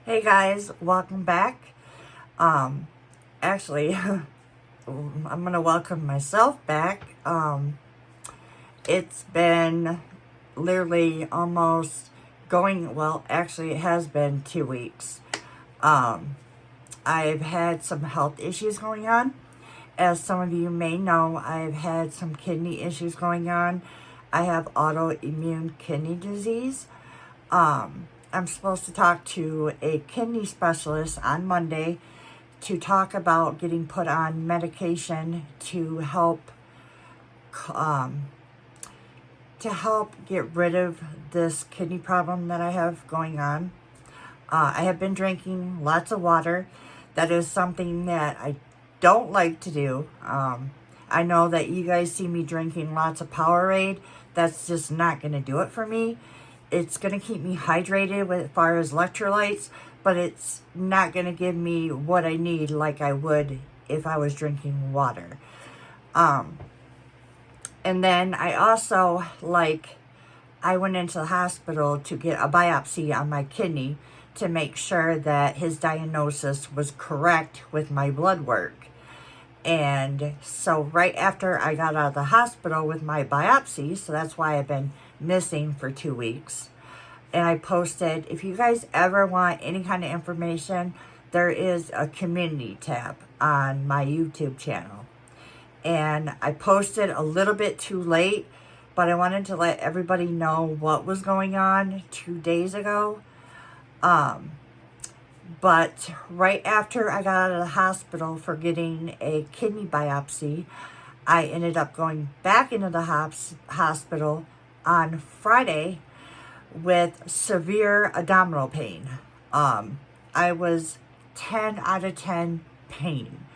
Hey guys, welcome back. Actually, I'm gonna welcome myself back. It's been literally almost actually it has been 2 weeks. I've had some health issues going on. As some of you may know, I've had some kidney issues going on. I have autoimmune kidney disease. I'm supposed to talk to a kidney specialist on Monday to talk about getting put on medication to help get rid of this kidney problem that I have going on. I have been drinking lots of water. That is something that I don't like to do. I know that you guys see me drinking lots of Powerade. That's just not going to do it for me. It's going to keep me hydrated as far as electrolytes, but it's not going to give me what I need like I would if I was drinking water. And then I also, I went into the hospital to get a biopsy on my kidney to make sure that his diagnosis was correct with my blood work. And so right after I got out of the hospital with my biopsy, so that's why I've been missing for 2 weeks. And I posted, if you guys ever want any kind of information, there is a community tab on my YouTube channel. And I posted a little bit too late, but I wanted to let everybody know what was going on 2 days ago. But right after I got out of the hospital for getting a kidney biopsy, I ended up going back into the hospital on Friday with severe abdominal pain. I was 10 out of 10 pain.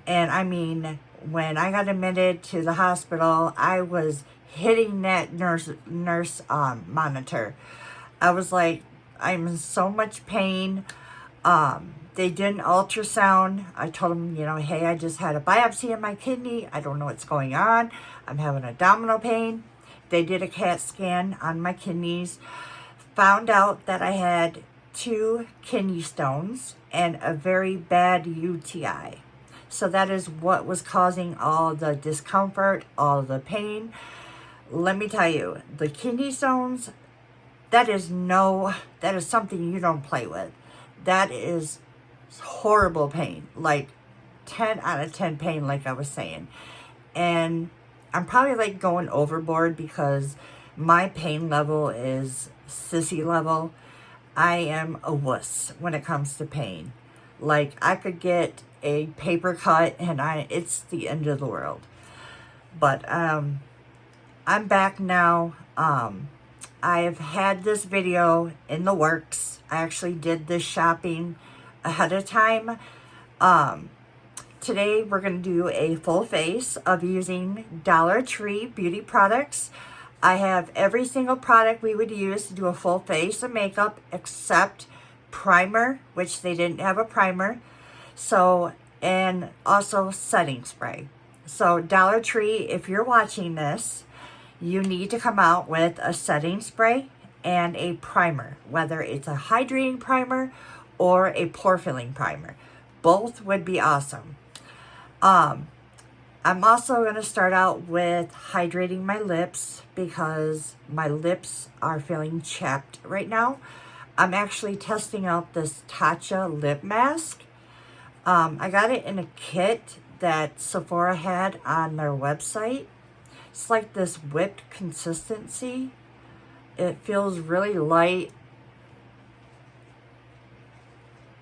And I mean, when I got admitted to the hospital, I was hitting that nurse monitor. I was like, I'm in so much pain. They did an ultrasound. I told them, hey, I just had a biopsy in my kidney. I don't know what's going on. I'm having abdominal pain. They did a CAT scan on my kidneys. Found out that I had 2 kidney stones and a very bad UTI. So that is what was causing all the discomfort, all the pain. Let me tell you, the kidney stones, that is something you don't play with. That is horrible pain, like 10 out of 10 pain, like I was saying. And I'm probably going overboard because my pain level is sissy level. I am a wuss when it comes to pain. I could get a paper cut and it's the end of the world. But I'm back now. I've had this video in the works. I actually did this shopping ahead of time. Today we're going to do a full face of using Dollar Tree beauty products. I have every single product we would use to do a full face of makeup except primer, which they didn't have a primer. And also setting spray. So Dollar Tree, if you're watching this, you need to come out with a setting spray and a primer, whether it's a hydrating primer or a pore filling primer. Both would be awesome. I'm also going to start out with hydrating my lips because my lips are feeling chapped right now. I'm actually testing out this Tatcha lip mask. I got it in a kit that Sephora had on their website. It's like this whipped consistency. It feels really light.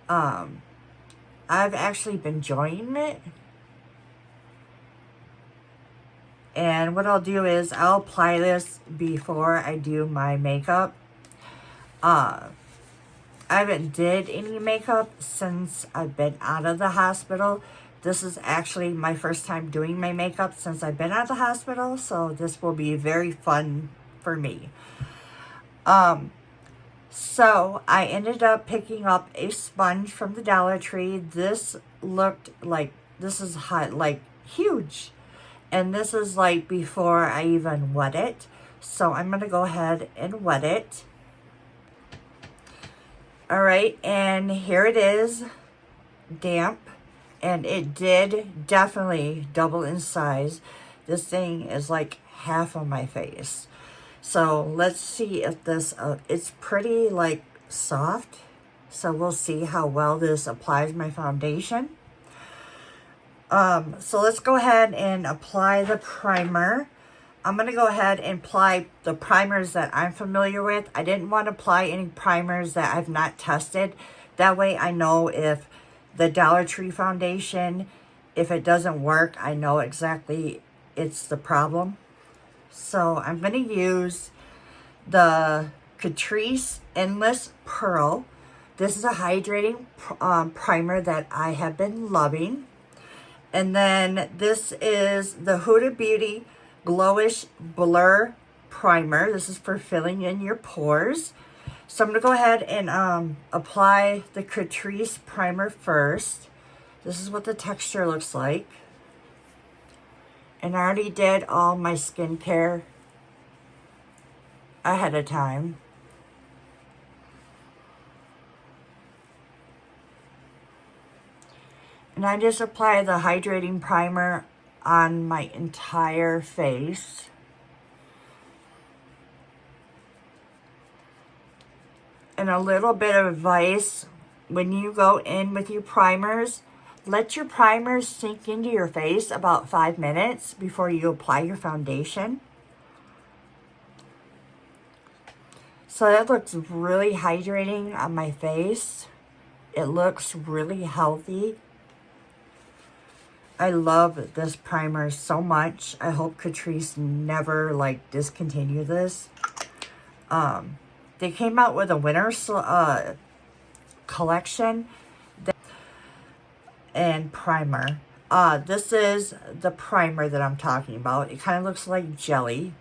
I've actually been enjoying it. And what I'll do is I'll apply this before I do my makeup. I haven't did any makeup since I've been out of the hospital. This is actually my first time doing my makeup since I've been out of the hospital, so this will be very fun for me. So I ended up picking up a sponge from the Dollar Tree. This looked like, this is hot, huge. And this is before I even wet it. So I'm going to go ahead and wet it. All right, and here it is, damp, and it did definitely double in size. This thing is like half of my face. So let's see if this, it's pretty like soft. So we'll see how well this applies my foundation. So let's go ahead and apply the primer. I'm going to go ahead and apply the primers that I'm familiar with. I didn't want to apply any primers that I've not tested. That way I know if the Dollar Tree foundation, if it doesn't work, I know exactly it's the problem. So I'm going to use the Catrice Endless Pearl. This is a hydrating primer that I have been loving. And then this is the Huda Beauty GloWish Blur Primer. This is for filling in your pores. So I'm going to go ahead and apply the Catrice primer first. This is what the texture looks like. And I already did all my skincare ahead of time. And I just apply the hydrating primer on my entire face. And a little bit of advice, when you go in with your primers, let your primers sink into your face about 5 minutes before you apply your foundation. So that looks really hydrating on my face. It looks really healthy. I love this primer so much. I hope Catrice never like discontinue this. They came out with a winter collection and primer. This is the primer that I'm talking about. It kind of looks like jelly.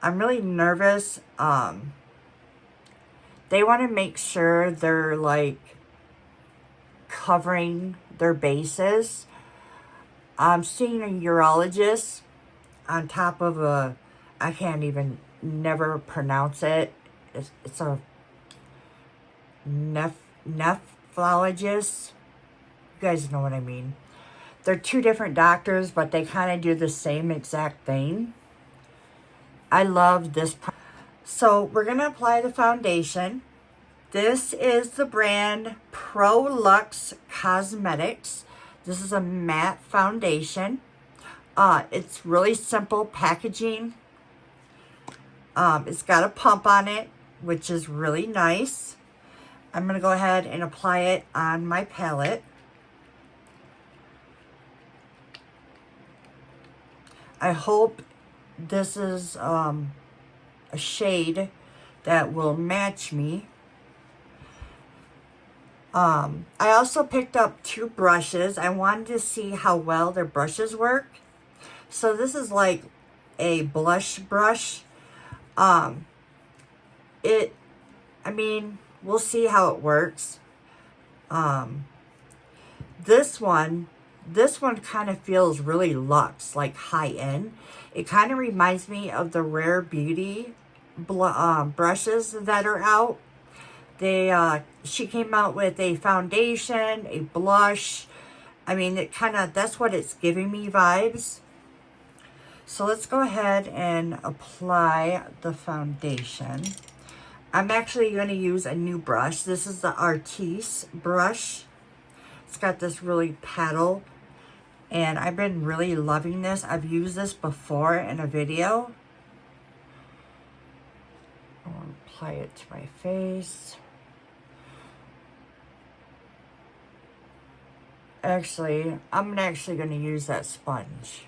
I'm really nervous. They want to make sure they're like covering their bases. I'm seeing a urologist on top of a, I can't even never pronounce it. It's a nephrologist. You guys know what I mean. They're two different doctors, but they kind of do the same exact thing. I love this. So we're going to apply the foundation. This is the brand Prolux Cosmetics. This is a matte foundation. It's really simple packaging. It's got a pump on it, which is really nice. I'm going to go ahead and apply it on my palette. I hope this is a shade that will match me. I also picked up 2 brushes. I wanted to see how well their brushes work. So this is like a blush brush. I mean, we'll see how it works. This one kind of feels really luxe, like high-end. It kind of reminds me of the Rare Beauty brushes that are out. She came out with a foundation, a blush. I mean, that's what it's giving me vibes. So let's go ahead and apply the foundation. I'm actually going to use a new brush. This is the Catrice brush. It's got this really paddle, and I've been really loving this. I've used this before in a video. I'll apply it to my face. Actually, I'm actually going to use that sponge.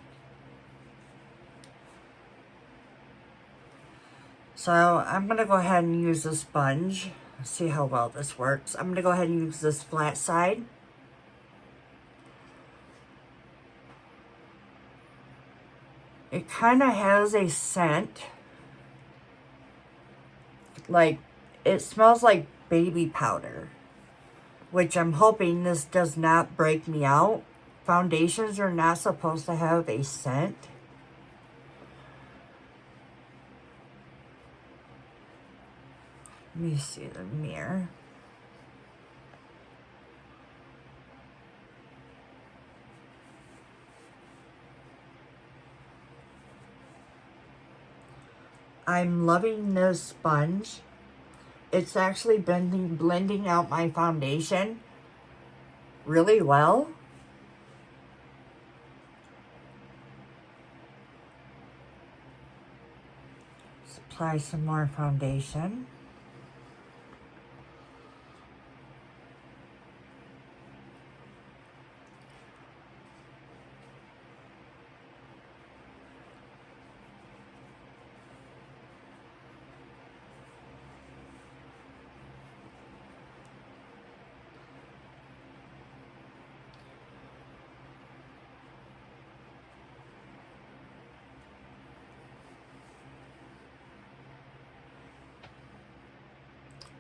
So I'm going to go ahead and use the sponge. See how well this works. I'm going to go ahead and use this flat side. It kind of has a scent. Like, it smells like baby powder, which I'm hoping this does not break me out. Foundations are not supposed to have a scent. Let me see the mirror. I'm loving this sponge. It's actually blending out my foundation really well. Let's apply some more foundation.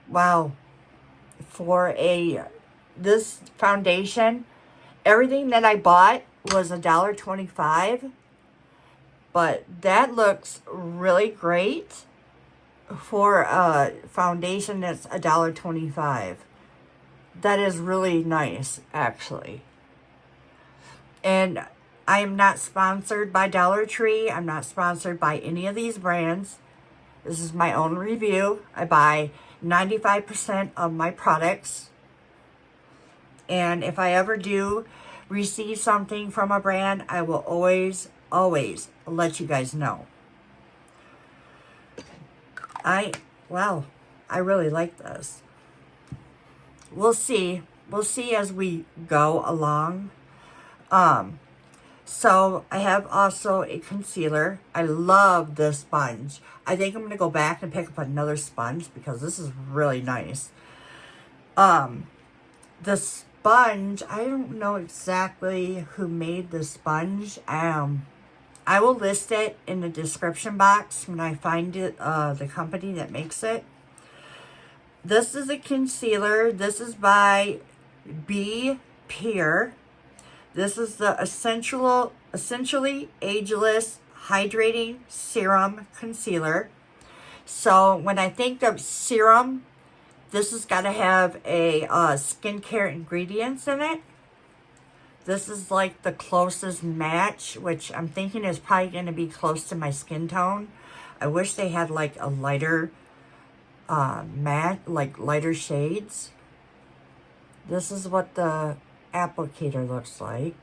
Wow, for this foundation, everything that I bought was $1.25, but that looks really great for a foundation that's $1.25. That is really nice, actually. And I am not sponsored by Dollar Tree. I'm not sponsored by any of these brands. This is my own review. I buy 95% of my products. And if I ever do receive something from a brand, I will always let you guys know. Wow, I really like this. We'll see. We'll see as we go along. So I have also a concealer. I love this sponge. I think I'm going to go back and pick up another sponge because this is really nice. The sponge, I don't know exactly who made the sponge. I will list it in the description box when I find it, the company that makes it. This is a concealer. This is by Be Pure. This is the Essentially Ageless Hydrating Serum Concealer. So when I think of serum, this has got to have a skincare ingredients in it. This is like the closest match, which I'm thinking is probably going to be close to my skin tone. I wish they had like a lighter matte, like lighter shades. This is what the applicator looks like.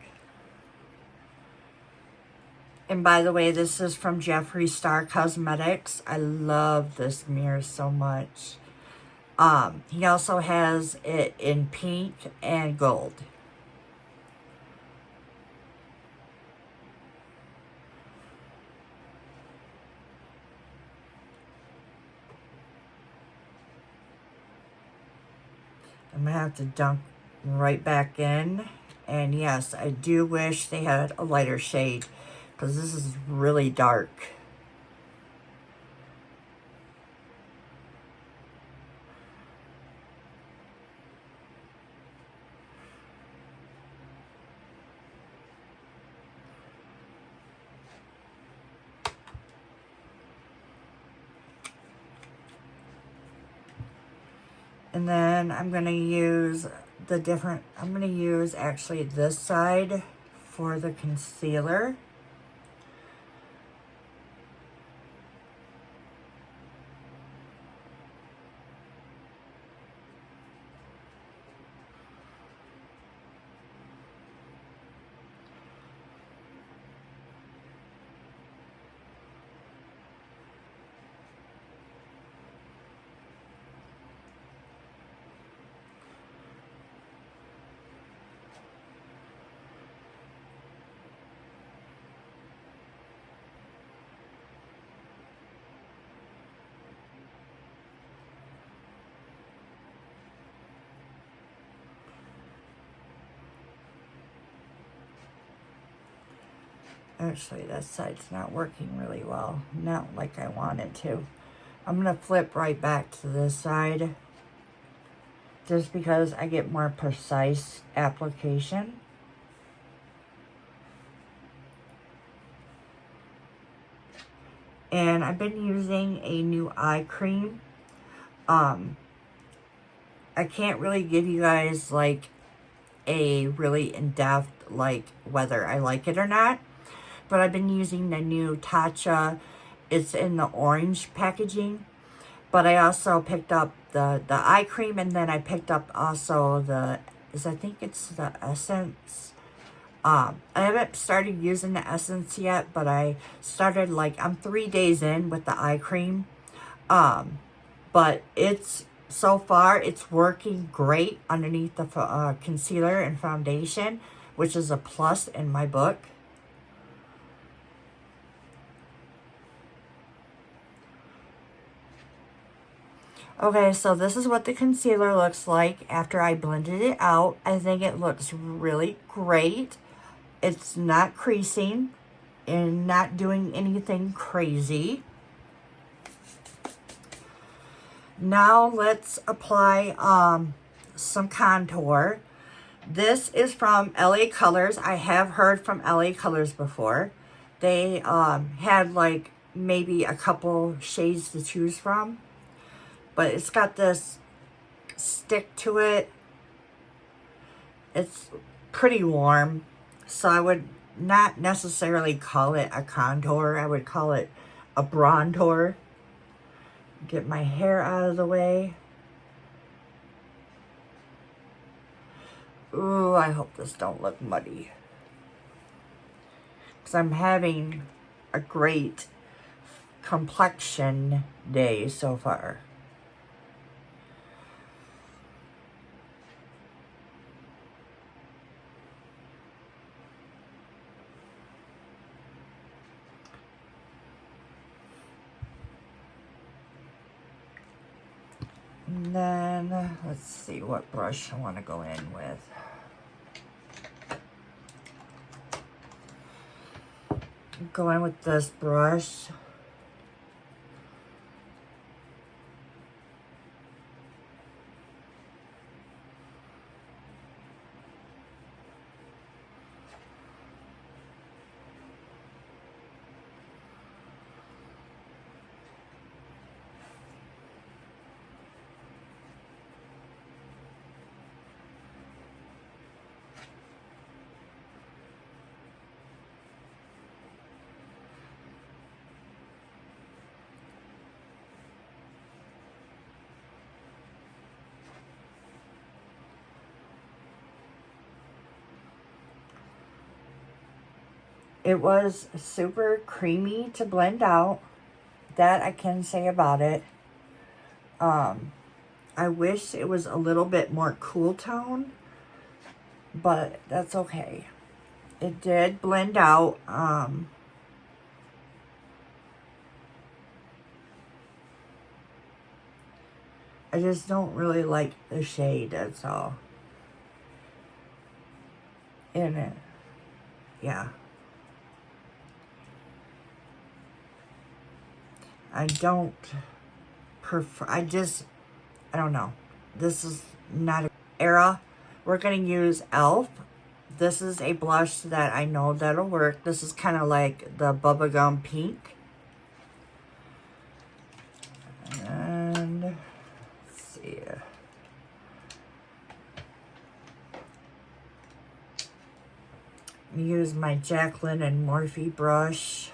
And by the way, this is from Jeffree Star Cosmetics. I love this mirror so much. He also has it in pink and gold. I'm going to have to dunk right back in. And yes, I do wish they had a lighter shade because this is really dark. And then I'm going to use I'm going to use actually this side for the concealer. Actually, that side's not working really well. Not like I want it to. I'm going to flip right back to this side. Just because I get more precise application. And I've been using a new eye cream. I can't really give you guys like a really in-depth like whether I like it or not, but I've been using the new Tatcha. It's in the orange packaging, but I also picked up the eye cream, and then I picked up also I think it's the essence. I haven't started using the essence yet, but I started I'm 3 days in with the eye cream. But so far it's working great underneath the concealer and foundation, which is a plus in my book. Okay, so this is what the concealer looks like after I blended it out. I think it looks really great. It's not creasing and not doing anything crazy. Now let's apply some contour. This is from LA Colors. I have heard from LA Colors before. They had like maybe a couple shades to choose from, but it's got this stick to it. It's pretty warm, so I would not necessarily call it a contour. I would call it a bronzer. Get my hair out of the way. Ooh, I hope this don't look muddy, because I'm having a great complexion day so far. And then, let's see what brush I want to go in with. Go in with this brush. It was super creamy to blend out. That I can say about it. I wish it was a little bit more cool tone, but that's okay. It did blend out. I just don't really like the shade, that's all. In it. Yeah. I don't prefer, I don't know. This is not an era. We're going to use e.l.f. This is a blush that I know that'll work. This is kind of like the bubblegum pink. And let's see. Use my Jaclyn and Morphe brush.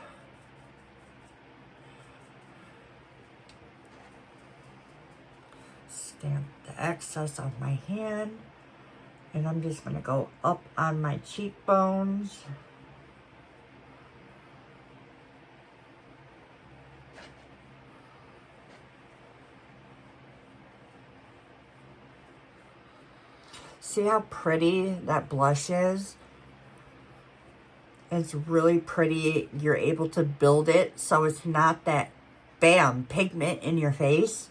Stamp the excess off my hand. And I'm just going to go up on my cheekbones. See how pretty that blush is? It's really pretty. You're able to build it so it's not that bam pigment in your face.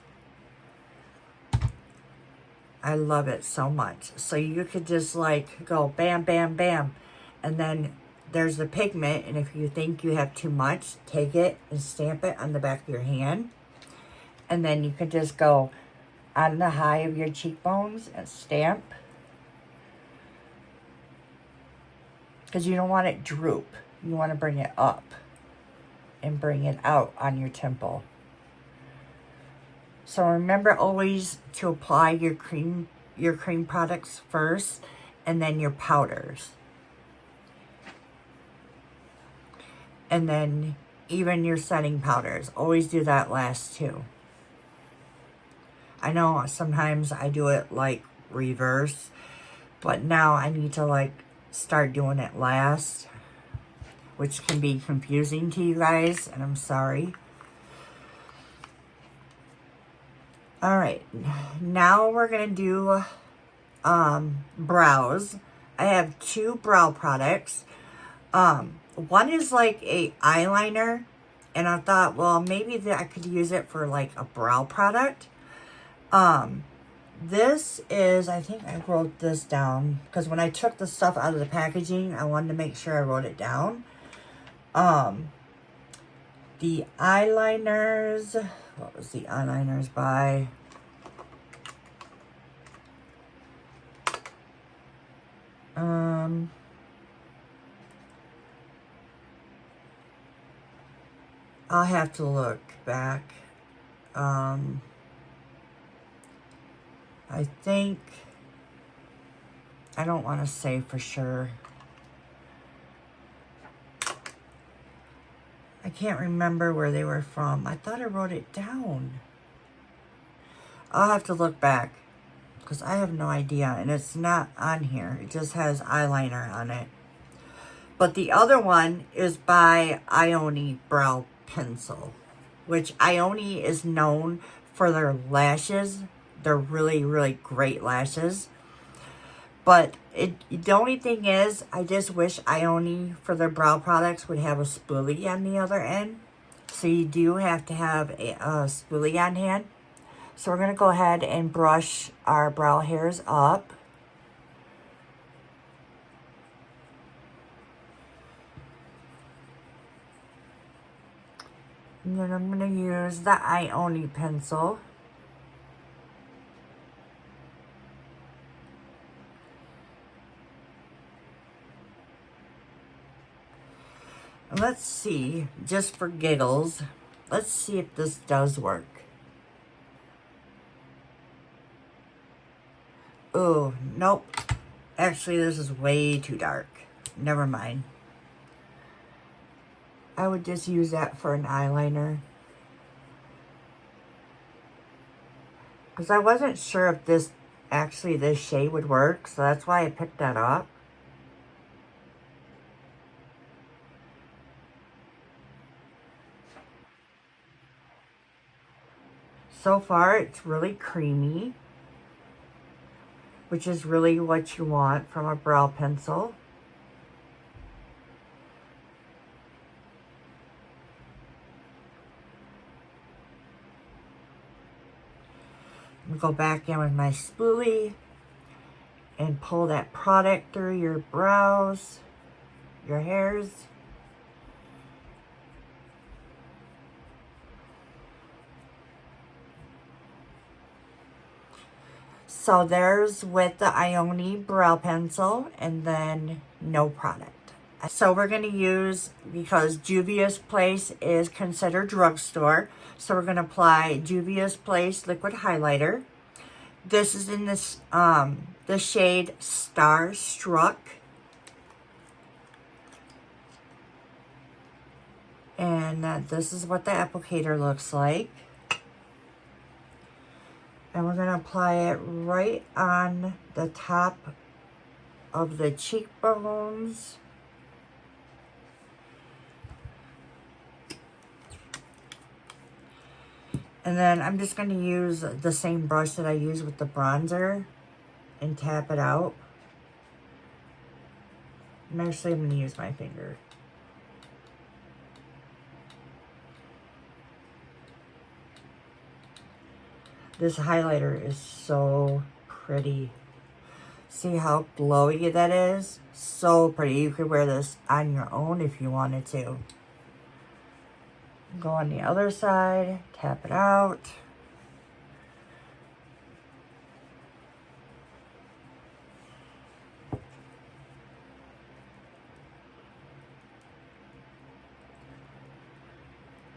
I love it so much. So you could just like go bam, bam, bam. And then there's the pigment. And if you think you have too much, take it and stamp it on the back of your hand. And then you could just go on the high of your cheekbones and stamp. Because you don't want it droop. You want to bring it up and bring it out on your temple. So remember always to apply your cream products first and then your powders. And then even your setting powders. Always do that last too. I know sometimes I do it like reverse, but now I need to like start doing it last, which can be confusing to you guys, and I'm sorry. Alright, now we're going to do brows. I have 2 brow products. One is like a eyeliner, and I thought, well, maybe that I could use it for like a brow product. This is, I think I wrote this down, because when I took the stuff out of the packaging, I wanted to make sure I wrote it down. The eyeliners, what was the eyeliners by? I'll have to look back. I think, I don't want to say for sure. I can't remember where they were from. I thought I wrote it down. I'll have to look back because I have no idea, and it's not on here. It just has eyeliner on it. But the other one is by Ioni Brow Pencil, which Ioni is known for their lashes. They're really, really great lashes. But the only thing is, I just wish Ioni for their brow products would have a spoolie on the other end. So you do have to have a spoolie on hand. So we're going to go ahead and brush our brow hairs up. And then I'm going to use the Ioni pencil. And let's see, just for giggles, let's see if this does work. Oh, nope. Actually, this is way too dark. Never mind. I would just use that for an eyeliner. Because I wasn't sure if this shade would work, so that's why I picked that up. So far, it's really creamy, which is really what you want from a brow pencil. Go back in with my spoolie and pull that product through your brows, your hairs. So there's with the Ioni brow pencil, and then no product. So we're going to use, because Juvia's Place is considered drugstore, so we're going to apply Juvia's Place liquid highlighter. This is in this the shade Starstruck. And this is what the applicator looks like. And we're going to apply it right on the top of the cheekbones. And then I'm just going to use the same brush that I use with the bronzer and tap it out. And actually, I'm going to use my finger. This highlighter is so pretty. See how glowy that is? So pretty. You could wear this on your own if you wanted to. Go on the other side, tap it out.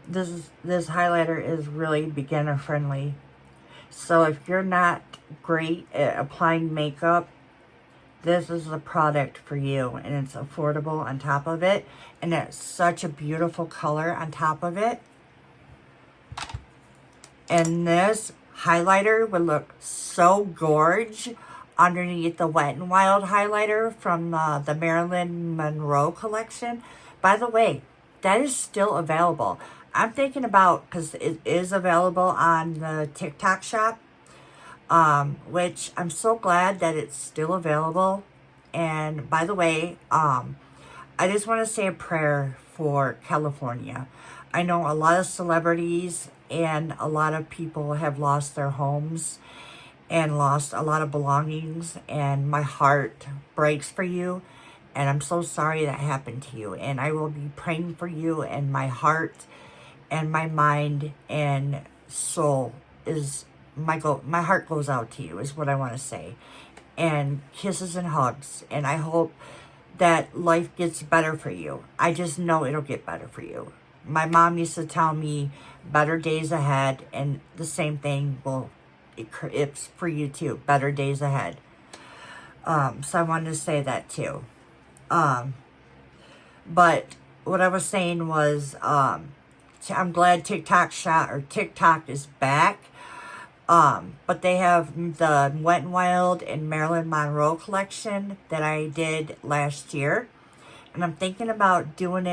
This highlighter is really beginner friendly. So if you're not great at applying makeup, this is the product for you, and it's affordable on top of it, and it's such a beautiful color on top of it. And this highlighter would look so gorge underneath the Wet n Wild highlighter from the Marilyn Monroe collection. By the way, that is still available. I'm thinking about, because it is available on the TikTok shop, which I'm so glad that it's still available. And by the way, I just want to say a prayer for California. I know a lot of celebrities and a lot of people have lost their homes and lost a lot of belongings, and my heart breaks for you, and I'm so sorry that happened to you, and I will be praying for you, and my heart and my mind and soul is, my heart goes out to you, is what I want to say, and kisses and hugs, and I hope that life gets better for you. I just know it'll get better for you. My mom used to tell me better days ahead, and the same thing it's for you too. Better days ahead. So I wanted to say that too. But what I was saying was, I'm glad TikTok is back. But they have the Wet n Wild and Marilyn Monroe collection that I did last year, and I'm thinking about doing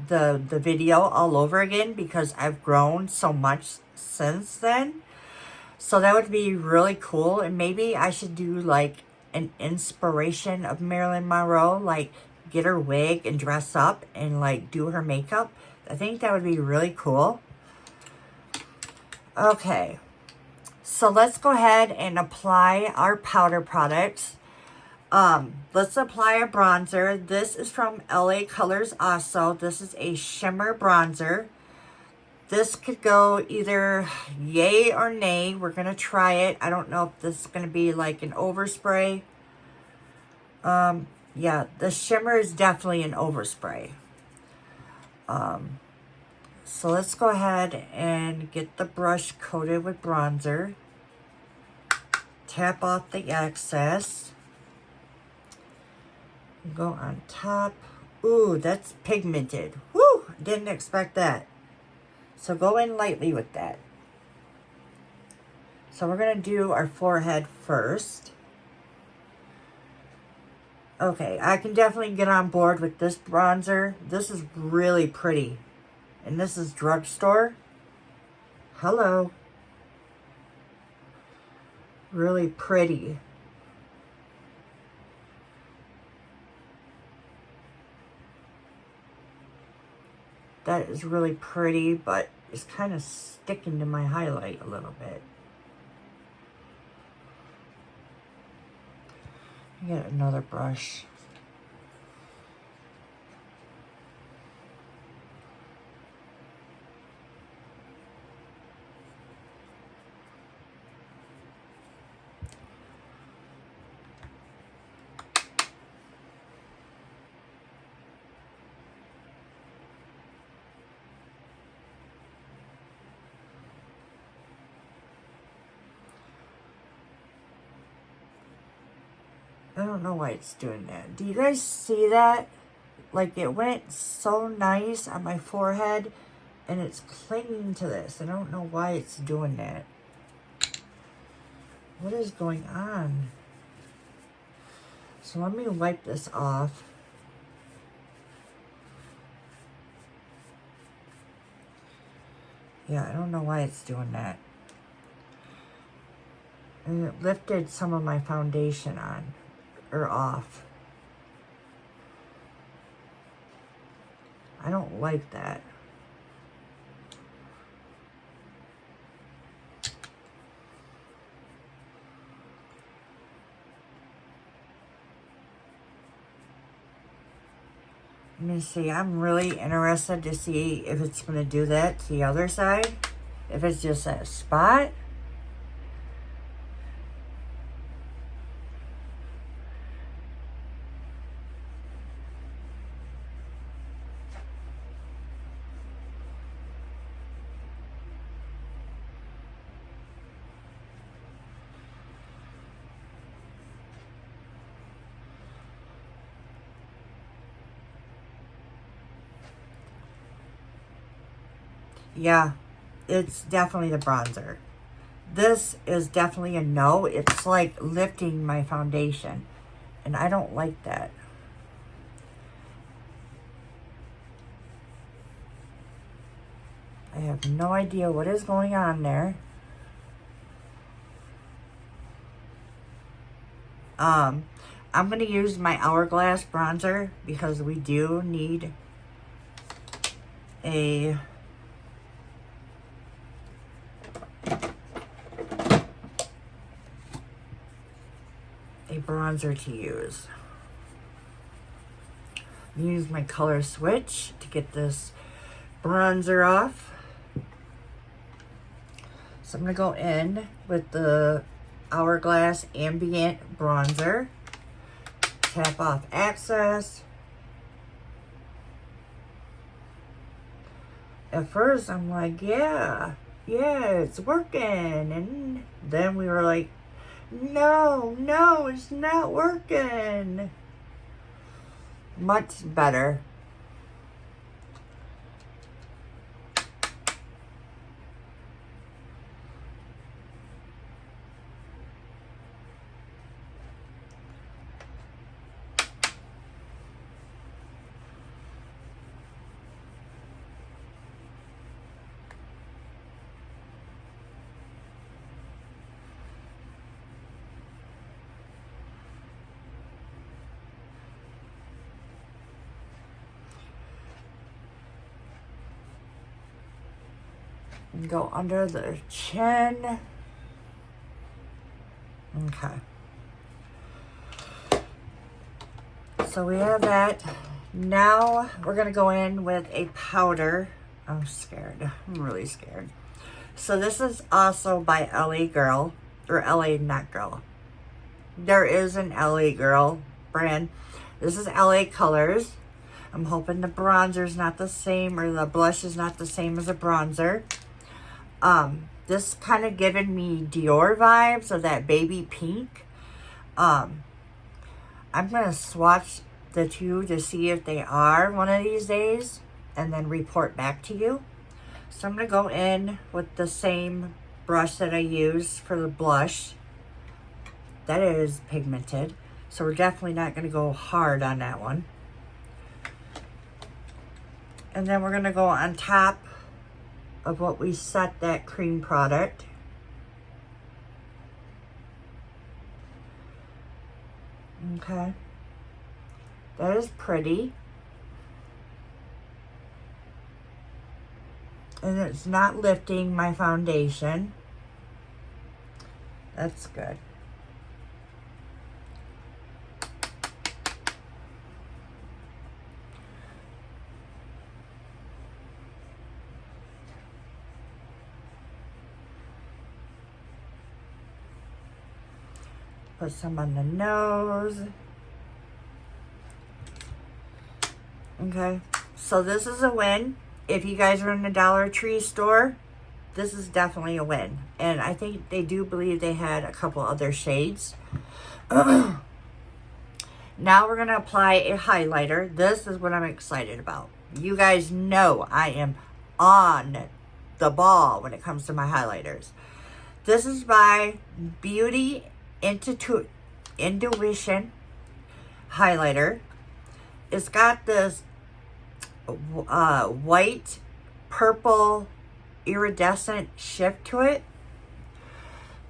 the video all over again, because I've grown so much since then. So that would be really cool, and maybe I should do like an inspiration of Marilyn Monroe, like get her wig and dress up and like do her makeup. I think that would be really cool. Okay, so let's go ahead and apply our powder products. Let's apply a bronzer. This is from LA Colors also. This is a shimmer bronzer. This could go either yay or nay. We're going to try it. I don't know if this is going to be like an overspray. Yeah, the shimmer is definitely an overspray. So let's go ahead and get the brush coated with bronzer. Tap off the excess. Go on top. Ooh, that's pigmented. Woo! Didn't expect that. So go in lightly with that. So we're going to do our forehead first. Okay, I can definitely get on board with this bronzer. This is really pretty. And this is drugstore. Hello. Really pretty. That is really pretty, but it's kind of sticking to my highlight a little bit. Get another brush. I don't know why it's doing that. Do you guys see that? Like, it went so nice on my forehead, and it's clinging to this. I don't know why it's doing that. What is going on? So let me wipe this off. Yeah, I don't know why it's doing that. And it lifted some of my foundation on. Or off. I don't like that. Let me see. I'm really interested to see if it's going to do that to the other side. If it's just a spot. Yeah, it's definitely the bronzer. This is definitely a no. It's like lifting my foundation, and I don't like that. I have no idea what is going on there. I'm going to use my Hourglass bronzer because we do need a bronzer to use. Use my color switch to get this bronzer off. So I'm going to go in with the Hourglass Ambient bronzer. Tap off excess. At first I'm like, yeah, it's working. And then we were like, no, it's not working. Much better. And go under the chin. Okay. So we have that. Now we're going to go in with a powder. I'm scared. I'm really scared. So this is also by LA Girl, or LA Not Girl. There is an LA Girl brand. This is LA Colors. I'm hoping the bronzer is not the same, or the blush is not the same as a bronzer. This kind of giving me Dior vibes of that baby pink. I'm going to swatch the two to see if they are one of these days and then report back to you. So I'm going to go in with the same brush that I used for the blush. That is pigmented. So we're definitely not going to go hard on that one. And then we're going to go on top of what we set that cream product. Okay. That is pretty. And it's not lifting my foundation. That's good. Put some on the nose. Okay, so this is a win. If you guys are in the Dollar Tree store, this is definitely a win. And I think they do believe they had a couple other shades. Now we're going to apply a highlighter. This is what I'm excited about. You guys know I am on the ball when it comes to my highlighters. This is by Beauty Intuition highlighter. It's got this white, purple, iridescent shift to it.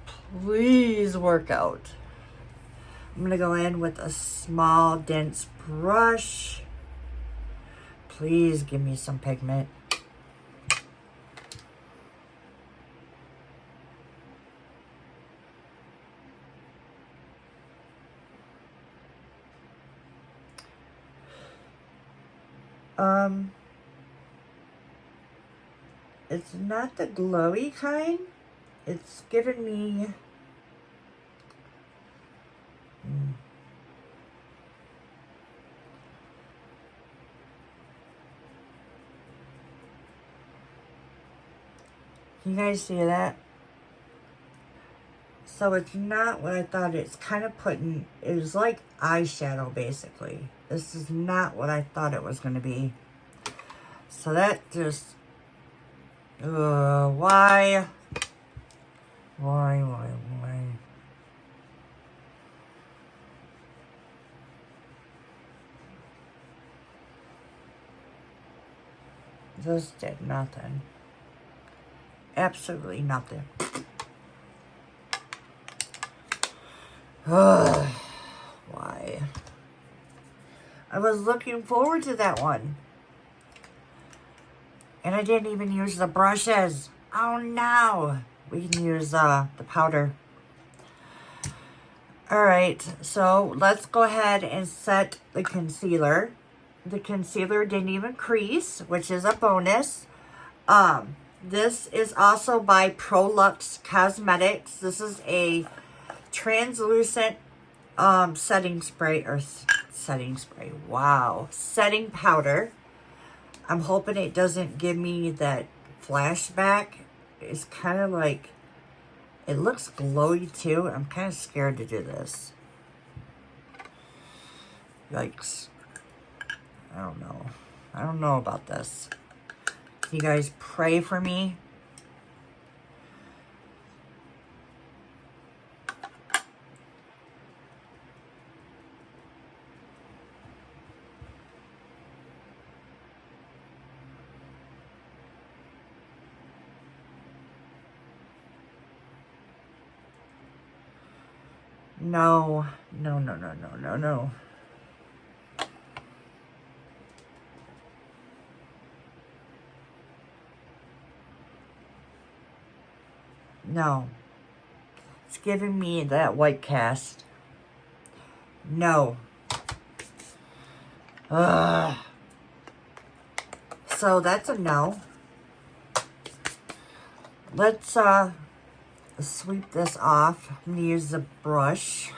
Please work out. I'm going to go in with a small, dense brush. Please give me some pigment. It's not the glowy kind. It's giving me Can you guys see that? So it's not what I thought. It's kind of putting, it was like eyeshadow basically. This is not what I thought it was going to be. So that just, Why? Why? This did nothing. Absolutely nothing. Why? I was looking forward to that one. And I didn't even use the brushes. Oh no. We can use the powder. Alright, so let's go ahead and set the concealer. The concealer didn't even crease, which is a bonus. This is also by Prolux Cosmetics. This is a translucent setting spray, wow, setting powder. I'm hoping it doesn't give me that flashback. It's kind of like, it looks glowy too. I'm kind of scared to do this. Yikes. I don't know. I don't know about this. Can you guys pray for me? No. No. No. It's giving me that white cast. No. Ugh. So that's a no. Let's sweep this off. I'm going to use the brush.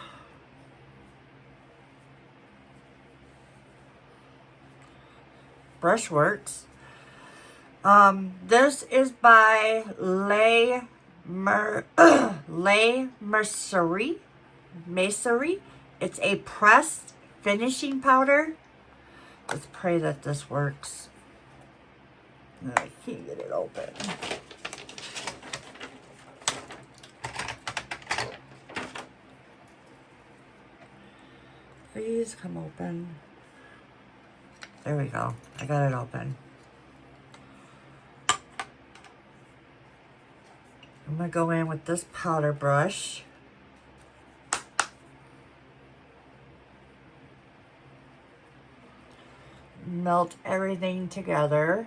Brush works. This is by Mercerie. It's a pressed finishing powder. Let's pray that this works. I can't get it open. Please come open. There we go. I got it open. I'm going to go in with this powder brush. Melt everything together.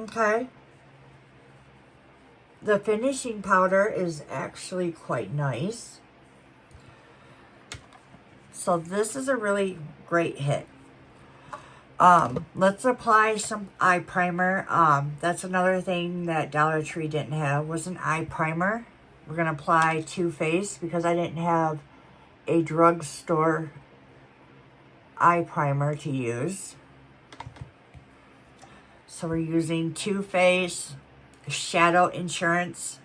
Okay. The finishing powder is actually quite nice. So this is a really great hit. Let's apply some eye primer. That's another thing that Dollar Tree didn't have, was an eye primer. We're going to apply Too Faced because I didn't have a drugstore eye primer to use. So we're using Too Faced Shadow Insurance,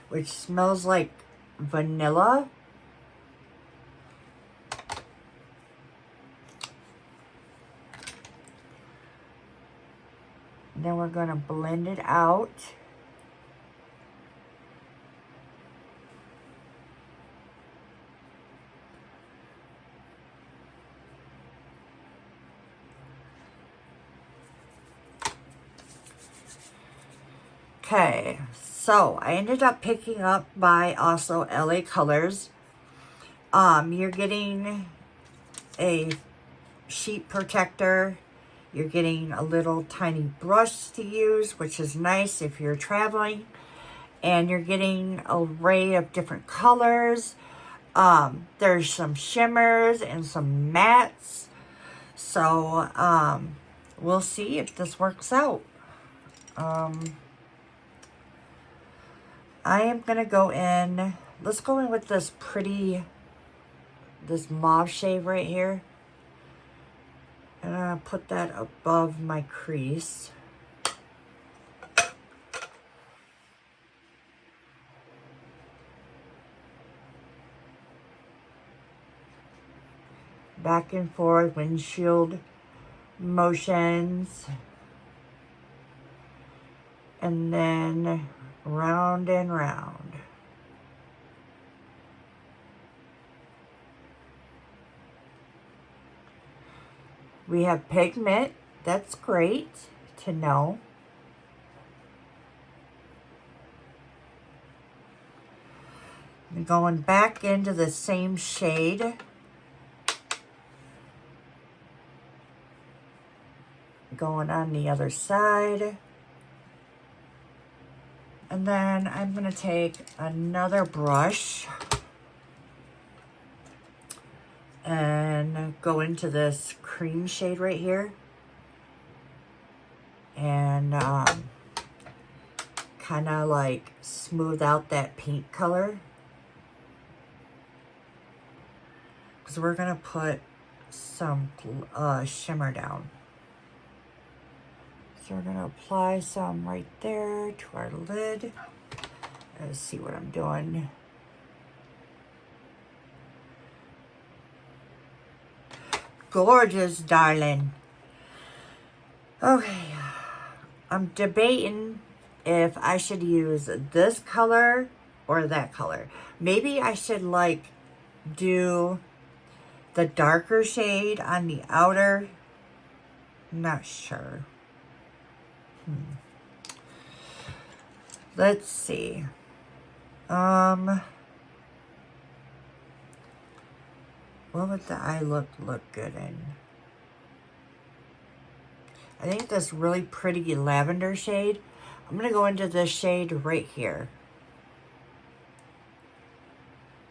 which smells like vanilla. And then we're going to blend it out. Okay, so I ended up picking up by also LA Colors. You're getting a sheet protector. You're getting a little tiny brush to use, which is nice if you're traveling. And you're getting an array of different colors. There's some shimmers and some mattes. So, we'll see if this works out. I am going to go in, let's go in with this pretty, this mauve shade right here. And I'll put that above my crease. Back and forth, windshield motions. And then round and round. We have pigment. That's great to know. And going back into the same shade. Going on the other side. And then I'm going to take another brush and go into this cream shade right here. And kind of like smooth out that pink color. Because we're going to put some shimmer down. So we're going to apply some right there to our lid. Let's see what I'm doing. Gorgeous, darling. Okay. I'm debating if I should use this color or that color. Maybe I should like do the darker shade on the outer. Not sure. Let's see. What would the eye look good in? I think this really pretty lavender shade. I'm gonna go into this shade right here.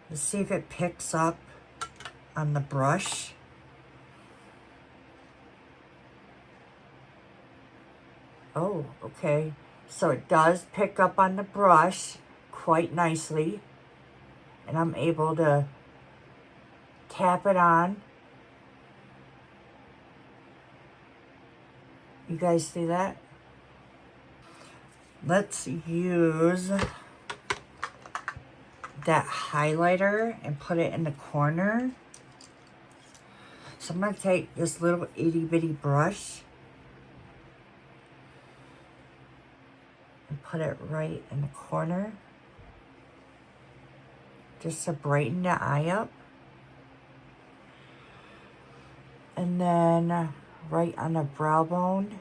Let's see if it picks up on the brush. Oh, okay. So it does pick up on the brush quite nicely. And I'm able to tap it on. You guys see that? Let's use that highlighter and put it in the corner. So I'm going to take this little itty bitty brush and put it right in the corner, just to brighten the eye up. And then right on the brow bone.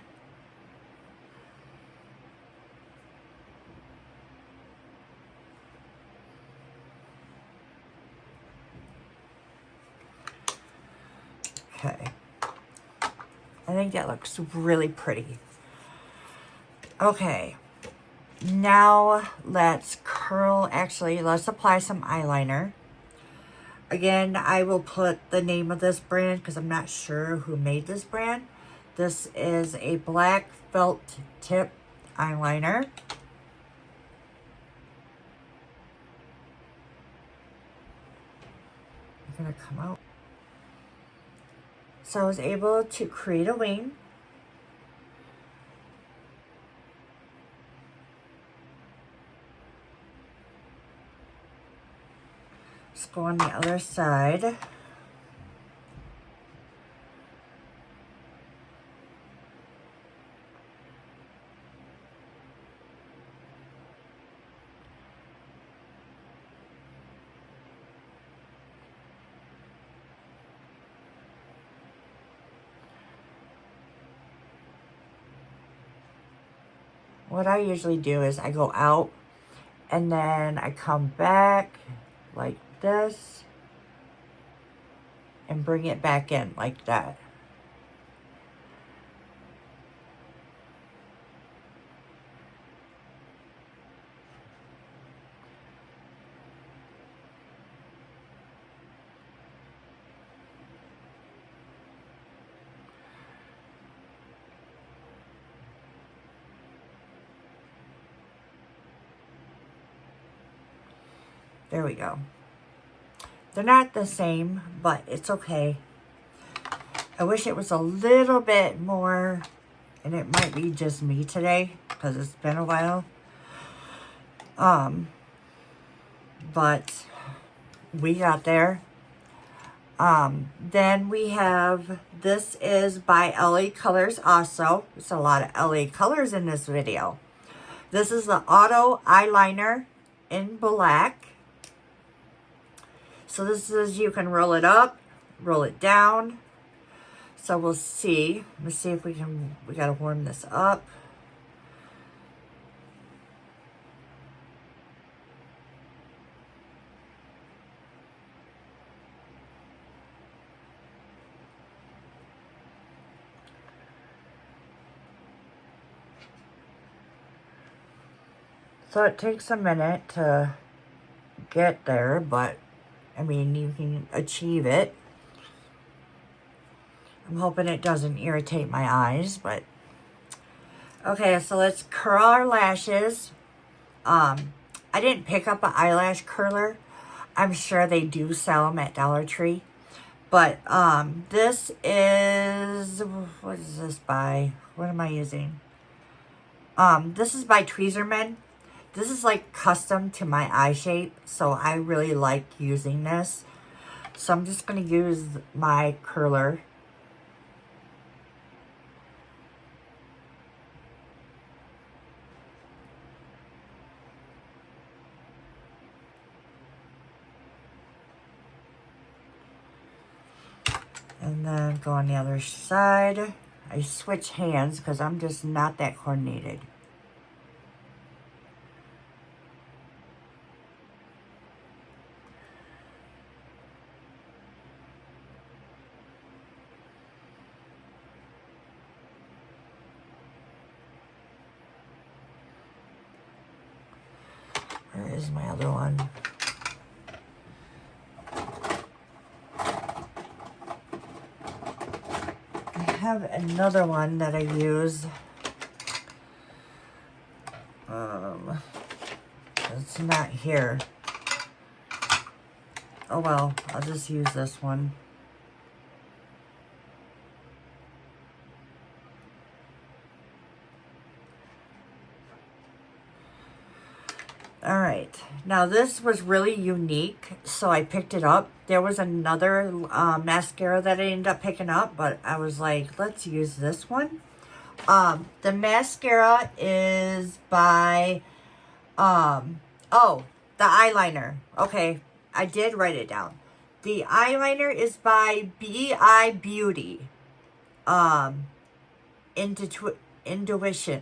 Okay. I think that looks really pretty. Okay. Now let's curl, actually, let's apply some eyeliner. Again, I will put the name of this brand because I'm not sure who made this brand. This is a black felt tip eyeliner. I'm gonna come out. So I was able to create a wing. Let's go on the other side. What I usually do is I go out and then I come back like this and bring it back in like that. There we go. They're not the same, but it's okay. I wish it was a little bit more, and it might be just me today because it's been a while. But we got there. Then we have, this is by LA Colors also. There's a lot of LA Colors in this video. This is the Auto Eyeliner in black. So this is, you can roll it up, roll it down. So we'll see. Let's see if we can, we gotta warm this up. So it takes a minute to get there, but I mean, you can achieve it. I'm hoping it doesn't irritate my eyes, but okay, so let's curl our lashes. I didn't pick up an eyelash curler. I'm sure they do sell them at Dollar Tree. But this is, what is this by? What am I using? This is by Tweezerman. This is like custom to my eye shape, so I really like using this. So I'm just going to use my curler. And then go on the other side. I switch hands because I'm just not that coordinated. Where is my other one? I have another one that I use. It's not here. Oh well, I'll just use this one. Alright, now this was really unique, so I picked it up. There was another mascara that I ended up picking up, but I was like, let's use this one. The mascara is by, oh, the eyeliner. Okay, I did write it down. The eyeliner is by B.I. Beauty. Intuition.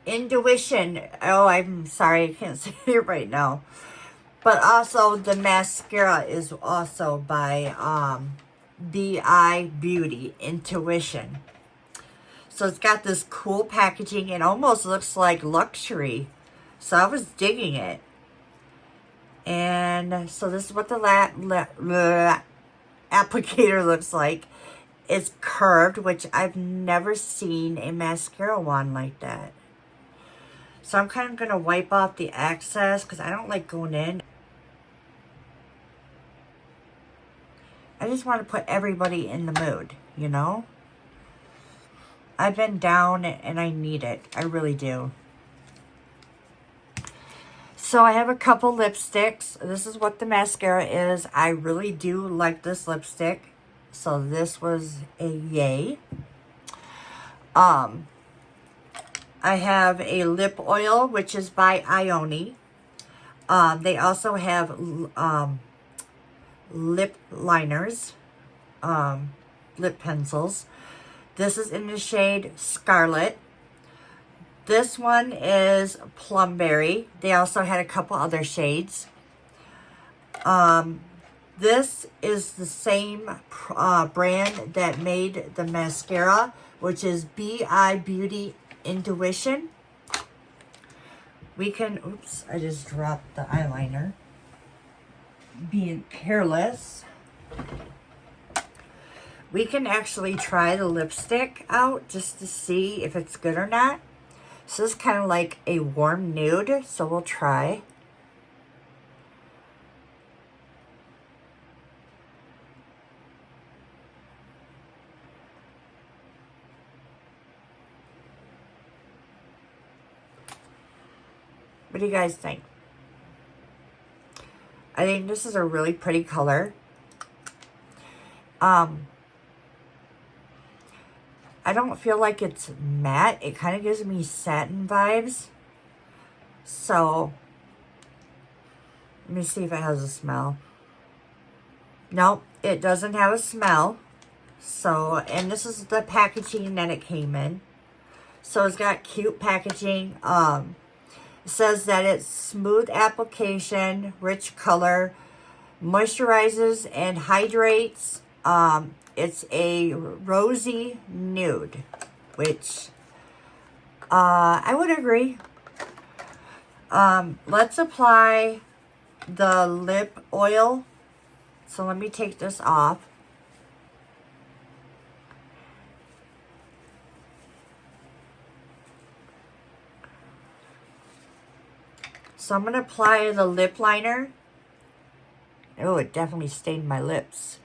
Intuition. Oh, I'm sorry. I can't say it right now. But also, the mascara is also by B.I. Beauty. Intuition. So it's got this cool packaging. It almost looks like luxury. So I was digging it. And so this is what the applicator looks like. It's curved, which I've never seen a mascara wand like that. So I'm kind of going to wipe off the excess because I don't like going in. I just want to put everybody in the mood, you know? I've been down and I need it. I really do. So I have a couple lipsticks. This is what the mascara is. I really do like this lipstick. So this was a yay. I have a lip oil, which is by Ioni. They also have lip liners, lip pencils. This is in the shade Scarlet. This one is Plumberry. They also had a couple other shades. This is the same brand that made the mascara, which is B.I. Beauty Intuition. We can, oops, I just dropped the eyeliner. Being careless. We can actually try the lipstick out just to see if it's good or not. So this is kind of like a warm nude, so we'll try. What do you guys think? I think this is a really pretty color. I don't feel like it's matte. It kind of gives me satin vibes. So, let me see if it has a smell. Nope, it doesn't have a smell. So, and this is the packaging that it came in. So, it's got cute packaging. It says that it's smooth application, rich color, moisturizes and hydrates. It's a rosy nude, which I would agree. Let's apply the lip oil. So let me take this off. So I'm going to apply the lip liner. Oh, it definitely stained my lips.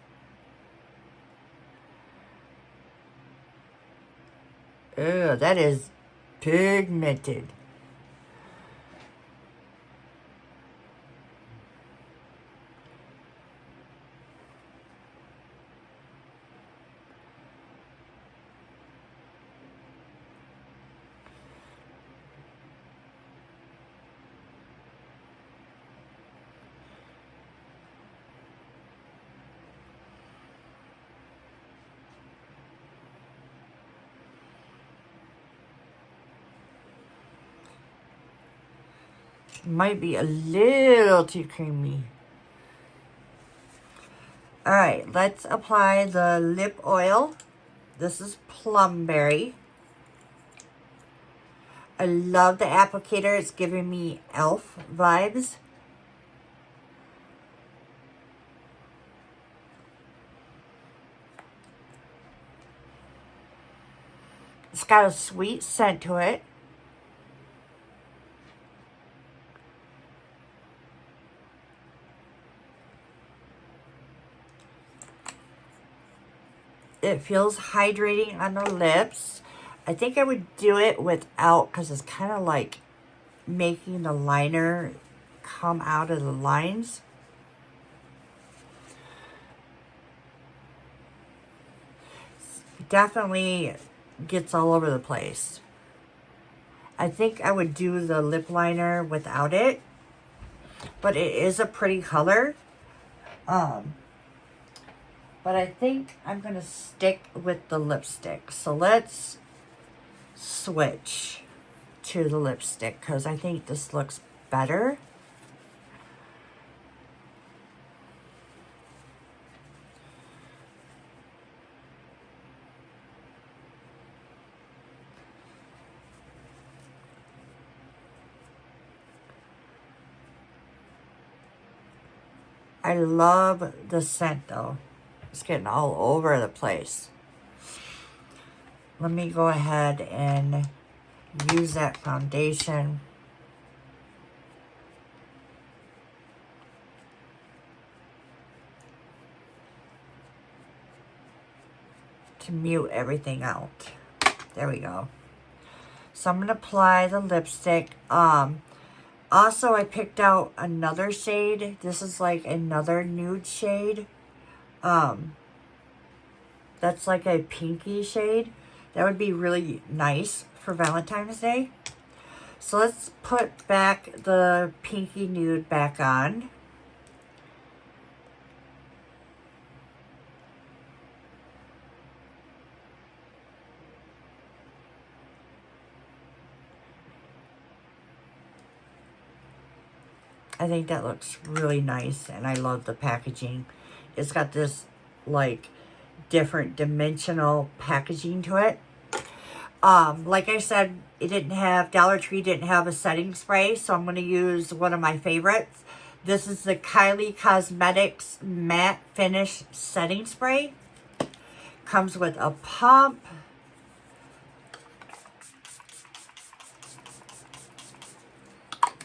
Oh, that is pigmented. Might be a little too creamy. Alright, let's apply the lip oil. This is Plumberry. I love the applicator. It's giving me elf vibes. It's got a sweet scent to it. It feels hydrating on the lips. I think I would do it without, because it's kind of like making the liner come out of the lines. Definitely gets all over the place. I think I would do the lip liner without it, but it is a pretty color. But I think I'm going to stick with the lipstick. So let's switch to the lipstick because I think this looks better. I love the scent though. It's getting all over the place. Let me go ahead and use that foundation. To mute everything out. There we go. So I'm going to apply the lipstick. Also, I picked out another shade. This is like another nude shade. That's like a pinky shade. That would be really nice for Valentine's Day. So let's put back the pinky nude back on. I think that looks really nice and I love the packaging. It's got this like different dimensional packaging to it. Like I said, it didn't have, Dollar Tree didn't have a setting spray, so I'm going to use one of my favorites. This is the Kylie Cosmetics Matte Finish Setting Spray. Comes with a pump.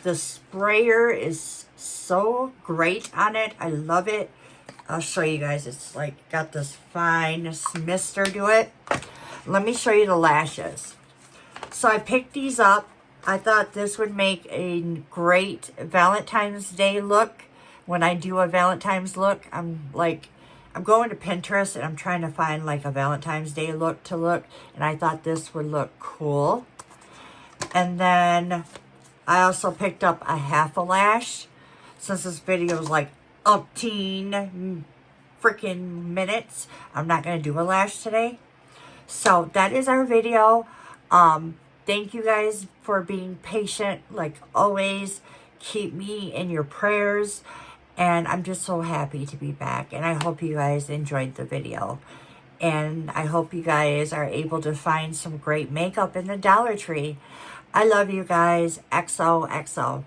The sprayer is so great on it. I love it. I'll show you guys. It's like got this fine mister to it. Let me show you the lashes. So I picked these up I thought this would make a great Valentine's Day look. When I do a Valentine's look, I'm going to Pinterest and I'm trying to find like a Valentine's Day look to look. And I thought this would look cool. And then I also picked up a half a lash. Since this video is like umpteen freaking minutes, I'm not going to do a lash today. So that is our video. Thank you guys for being patient. Like always, keep me in your prayers. And I'm just so happy to be back. And I hope you guys enjoyed the video. And I hope you guys are able to find some great makeup in the Dollar Tree. I love you guys. XOXO.